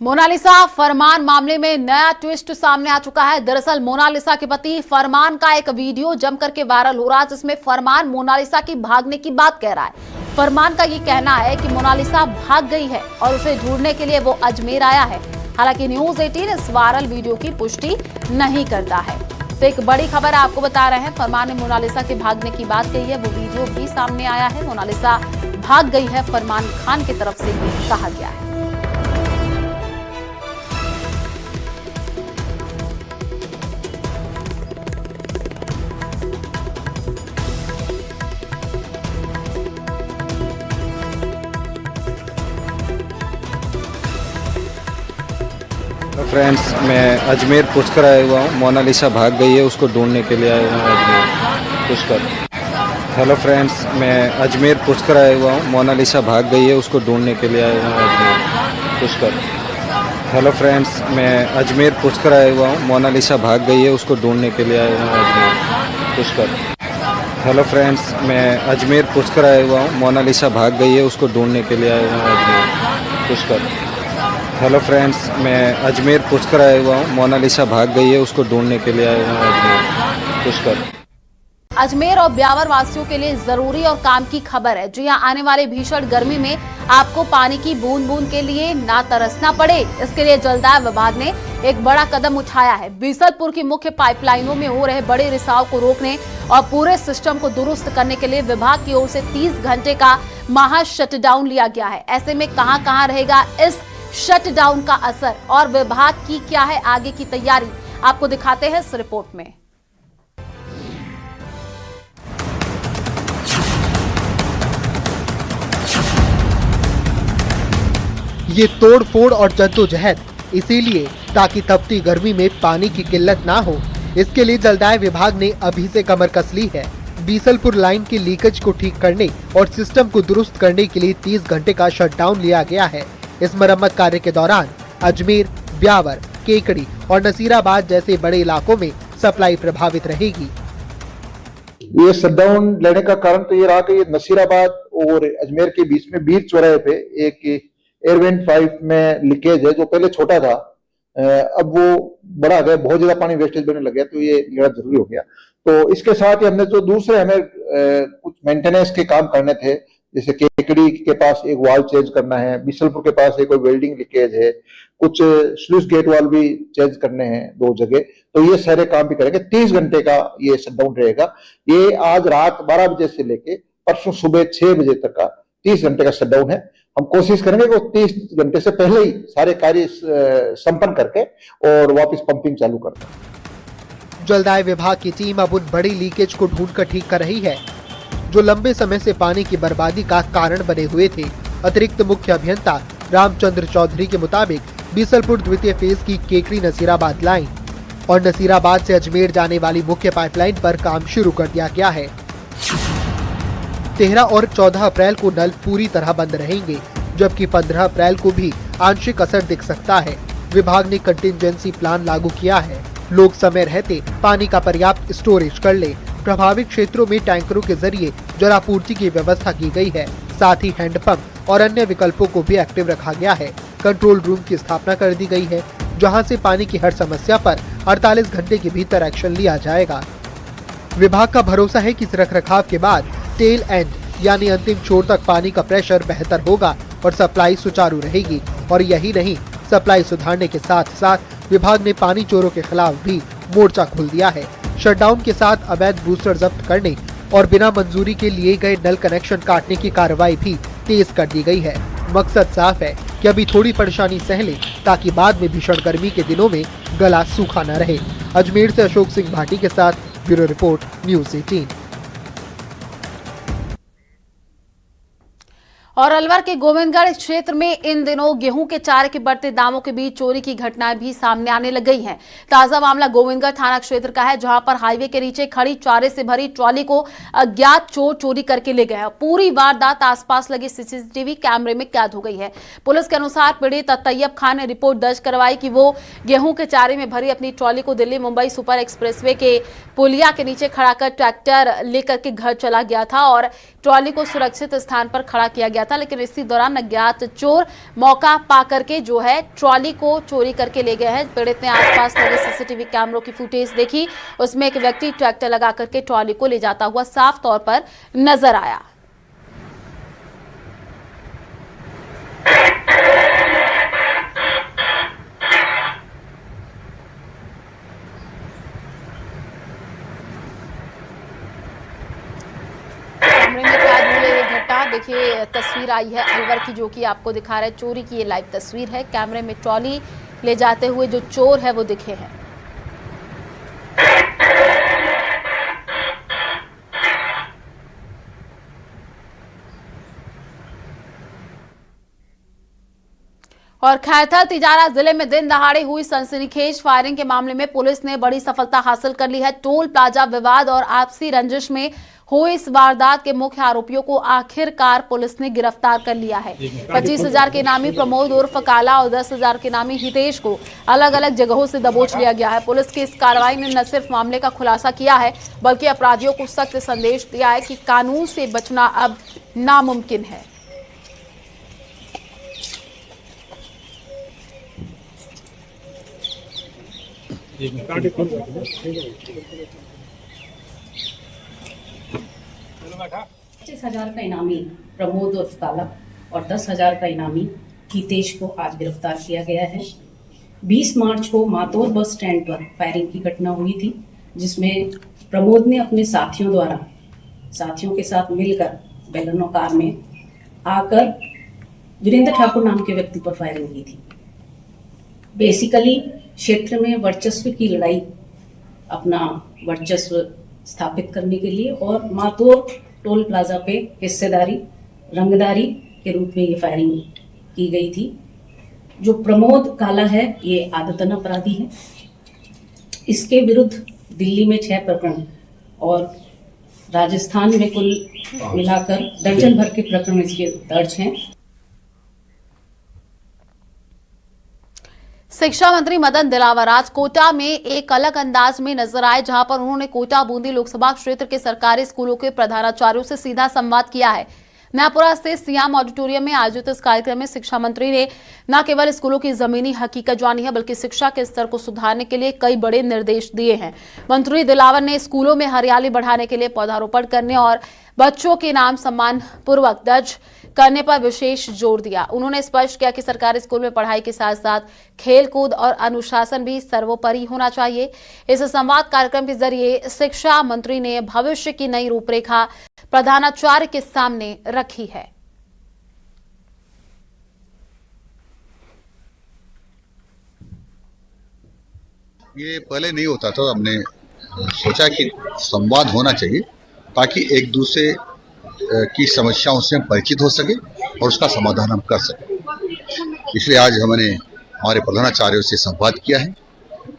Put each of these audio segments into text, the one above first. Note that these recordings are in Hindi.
मोनालिसा फरमान मामले में नया ट्विस्ट सामने आ चुका है। दरअसल मोनालिसा के पति फरमान का एक वीडियो जमकर के वायरल हो रहा है, जिसमें फरमान मोनालिसा की भागने की बात कह रहा है। फरमान का ये कहना है कि मोनालिसा भाग गई है और उसे ढूंढने के लिए वो अजमेर आया है। हालांकि न्यूज 18 इस वायरल वीडियो की पुष्टि नहीं करता है। तो एक बड़ी खबर आपको बता रहे हैं, फरमान ने मोनालिसा के भागने की बात कही है, वो वीडियो भी सामने आया है। मोनालिसा भाग गई है, फरमान खान की तरफ से भी कहा गया है। फ्रेंड्स, मैं अजमेर पुष्कर आया हुआ हूँ। मोनालिसा भाग गई है, उसको ढूंढने के लिए आया हूँ अजमेर पुष्कर। हेलो फ्रेंड्स, मैं अजमेर पुष्कर आया हुआ हूँ। मोनालिसा भाग गई है, उसको ढूंढने के लिए आया हूँ अजमेर पुष्कर। हेलो फ्रेंड्स, मैं अजमेर पुष्कर आया हुआ हूँ। मोनालिसा भाग गई है, उसको ढूंढने के लिए आया हूँ अजमेर पुष्कर। हेलो फ्रेंड्स, मैं अजमेर पुष्कर आया हुआ हूँ। मोनालिसा भाग गई है, उसको ढूंढने के लिए आया हूँ अजमेर पुष्कर। हेलो फ्रेंड्स, मैं अजमेर पुष्कर आया हुआ हूँ। मोनालिसा भाग गई है, उसको ढूंढने के लिए आया हूँ अजमेर पुष्कर। अजमेर और ब्यावर वासियों के लिए जरूरी और काम की खबर है। जी हां, आने वाले भीषण गर्मी में आपको पानी की बूंद बूंद के लिए ना तरसना पड़े, इसके लिए जलदाय विभाग ने एक बड़ा कदम उठाया है। बीसलपुर की मुख्य पाइपलाइनों में हो रहे बड़े रिसाव को रोकने और पूरे सिस्टम को दुरुस्त करने के लिए विभाग की ओर से 30 घंटे का महा शटडाउन लिया गया है। ऐसे में कहां रहेगा इस शटडाउन का असर और विभाग की क्या है आगे की तैयारी, आपको दिखाते हैं इस रिपोर्ट में। ये तोड़ फोड़ और जद्दोजहद इसीलिए ताकि तपती गर्मी में पानी की किल्लत ना हो, इसके लिए जलदाय विभाग ने अभी से कमर कस ली है। बीसलपुर लाइन के लीकेज को ठीक करने और सिस्टम को दुरुस्त करने के लिए 30 घंटे का शटडाउन लिया गया है। इस मरम्मत कार्य के दौरान अजमेर, ब्यावर, केकड़ी और नसीराबाद जैसे बड़े इलाकों में सप्लाई प्रभावित रहेगी। ये शटडाउन लेने का कारण तो ये रहा कि ये नसीराबाद और अजमेर के बीच में बीर चौराहे पे एक एयरवेंट 5 में लीकेज है, जो पहले छोटा था, अब वो बड़ा गया, बहुत ज्यादा पानी वेस्टेज बनने लग गया, तो ये बड़ा जरूरी हो गया। तो इसके साथ ही हमने जो दूसरे हमें कुछ मेंटेनेंस के काम करने थे, जैसे केकड़ी के पास एक वाल चेंज करना है, बीसलपुर के पास एक कोई वेल्डिंग लीकेज है, कुछ स्लूइस गेट वाल भी चेंज करने हैं 2 जगह, तो ये सारे काम भी करेंगे। 30 घंटे का ये शटडाउन रहेगा। ये आज रात 12 बजे से लेके परसों सुबह 6 बजे तक का 30 घंटे का शटडाउन है। हम कोशिश करेंगे कि 30 घंटे से पहले ही सारे कार्य संपन्न करके और वापस पंपिंग चालू कर दें। जलदाय विभाग की टीम अब उन बड़ी लीकेज को ढूंढकर ठीक कर रही है जो लंबे समय से पानी की बर्बादी का कारण बने हुए थे। अतिरिक्त मुख्य अभियंता रामचंद्र चौधरी के मुताबिक बीसलपुर द्वितीय फेज की केकड़ी नसीराबाद लाइन और नसीराबाद से अजमेर जाने वाली मुख्य पाइपलाइन पर काम शुरू कर दिया गया है। 13 और 14 अप्रैल को नल पूरी तरह बंद रहेंगे, जबकि 15 अप्रैल को भी आंशिक असर दिख सकता है। विभाग ने कंटिजेंसी प्लान लागू किया है। लोग समय रहते पानी का पर्याप्त स्टोरेज कर ले। प्रभावित क्षेत्रों में टैंकरों के जरिए जलापूर्ति की व्यवस्था की गई है। साथ ही हैंडपंप और अन्य विकल्पों को भी एक्टिव रखा गया है। कंट्रोल रूम की स्थापना कर दी गई है, जहां से पानी की हर समस्या पर 48 घंटे के भीतर एक्शन लिया जाएगा। विभाग का भरोसा है कि इस रखरखाव के बाद टेल एंड यानी अंतिम छोर तक पानी का प्रेशर बेहतर होगा और सप्लाई सुचारू रहेगी। और यही नहीं, सप्लाई सुधारने के साथ साथ विभाग ने पानी चोरों के खिलाफ भी मोर्चा खोल दिया है। शटडाउन के साथ अवैध बूस्टर जब्त करने और बिना मंजूरी के लिए गए नल कनेक्शन काटने की कार्रवाई भी तेज कर दी गई है। मकसद साफ है कि अभी थोड़ी परेशानी सह ले, ताकि बाद में भीषण गर्मी के दिनों में गला सूखा न रहे। अजमेर से अशोक सिंह भाटी के साथ ब्यूरो रिपोर्ट, न्यूज़ 18। और अलवर के गोविंदगढ़ क्षेत्र में इन दिनों गेहूं के चारे के बढ़ते दामों के बीच चोरी की घटनाएं भी सामने आने लग गई हैं। ताजा मामला गोविंदगढ़ थाना क्षेत्र का है, जहां पर हाईवे के नीचे खड़ी चारे से भरी ट्रॉली को अज्ञात चोर चोरी करके ले गए। पूरी वारदात आसपास लगे सीसीटीवी कैमरे में कैद हो गई है। पुलिस के अनुसार पीड़ित तैयब खान ने रिपोर्ट दर्ज करवाई कि वो गेहूं के चारे में भरी अपनी ट्रॉली को दिल्ली मुंबई सुपर एक्सप्रेसवे के पुलिया के नीचे खड़ा कर ट्रैक्टर लेकर के घर चला गया था और ट्रॉली को सुरक्षित स्थान पर खड़ा किया गया गया था, लेकिन इसी दौरान अज्ञात चोर मौका पा करके जो है ट्रॉली को चोरी करके ले गए हैं। पीड़ित ने आसपास लगे सीसीटीवी कैमरों की फुटेज देखी, उसमें एक व्यक्ति ट्रैक्टर लगा करके ट्रॉली को ले जाता हुआ साफ तौर पर नजर आया। कैमरे में कैद हुई ये घटना देखिए, तस्वीर आई है अलवर की जो कि आपको दिखा रहा है, चोरी की ये लाइव तस्वीर है। कैमरे में ट्रॉली ले जाते हुए जो चोर है वो दिखे हैं। और खैरथल तिजारा जिले में दिन दहाड़े हुई सनसनीखेज फायरिंग के मामले में पुलिस ने बड़ी सफलता हासिल कर ली है। टोल प्लाजा विवाद और आपसी रंजिश में हुई इस वारदात के मुख्य आरोपियों को आखिरकार पुलिस ने गिरफ्तार कर लिया है। 25,000 के इनामी प्रमोद उर्फ काला और 10,000 के इनामी हितेश को अलग अलग जगहों से दबोच लिया गया है। पुलिस की इस कार्रवाई ने न सिर्फ मामले का खुलासा किया है, बल्कि अपराधियों को सख्त संदेश दिया है कि कानून से बचना अब नामुमकिन है। $25,000 का इनामी प्रमोद उर्फ काला और 10,000 का इनामी हितेश को आज गिरफ्तार किया गया है। 20 मार्च को मातोर बस स्टैंड पर फायरिंग की घटना हुई थी, जिसमें प्रमोद ने अपने साथियों के साथ मिलकर बेलेनो कार में आकर वीरेंद्र ठाकुर नाम के व्यक्ति पर फायरिंग की थी। बेसिकली क्षेत्र में वर्चस्व की लड़ाई, अपना वर्चस्व स्थापित करने के लिए और मातोर टोल प्लाजा पे हिस्सेदारी रंगदारी के रूप में ये फायरिंग की गई थी। जो प्रमोद काला है ये आदतन अपराधी है। इसके विरुद्ध दिल्ली में 6 प्रकरण और राजस्थान में कुल मिलाकर दर्जन भर के प्रकरण इसके दर्ज हैं। शिक्षा मंत्री मदन दिलावर आज कोटा में एक अलग अंदाज में नजर आए, जहां पर उन्होंने कोटा बूंदी लोकसभा क्षेत्र के सरकारी स्कूलों के प्रधानाचार्यों से सीधा संवाद किया है। नयापुरा स्थित सियाम ऑडिटोरियम में आयोजित इस कार्यक्रम में शिक्षा मंत्री ने न केवल स्कूलों की जमीनी हकीकत जानी है, बल्कि शिक्षा के स्तर को सुधारने के लिए कई बड़े निर्देश दिए हैं। मंत्री दिलावर ने स्कूलों में हरियाली बढ़ाने के लिए पौधारोपण करने और बच्चों के नाम सम्मान पूर्वक दर्ज करने पर विशेष जोर दिया। उन्होंने स्पष्ट किया कि सरकारी स्कूल में पढ़ाई के साथ साथ खेलकूद और अनुशासन भी सर्वोपरि होना चाहिए। इस संवाद कार्यक्रम के जरिए शिक्षा मंत्री ने भविष्य की नई रूपरेखा प्रधानाचार्य के सामने रखी है। ये पहले नहीं होता था, हमने सोचा कि संवाद होना चाहिए ताकि एक दूसरे की समस्याओं से हम परिचित हो सके और उसका समाधान हम कर सके। इसलिए आज हमने हमारे प्रधानाचार्यों से संवाद किया है,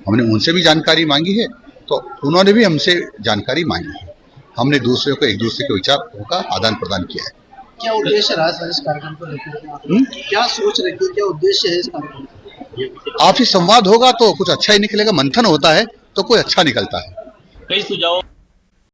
हमने उनसे भी जानकारी मांगी है, तो उन्होंने भी हमसे जानकारी मांगी है। हमने एक दूसरे के विचारों का आदान प्रदान किया है। क्या उद्देश्य रहा है इस कार्यक्रम को लेकर? क्या सोच रहे थे, क्या उद्देश्य है इस कार्यक्रम का? आपसी संवाद होगा तो कुछ अच्छा ही निकलेगा। मंथन होता है तो कोई अच्छा निकलता है। कई सुझाव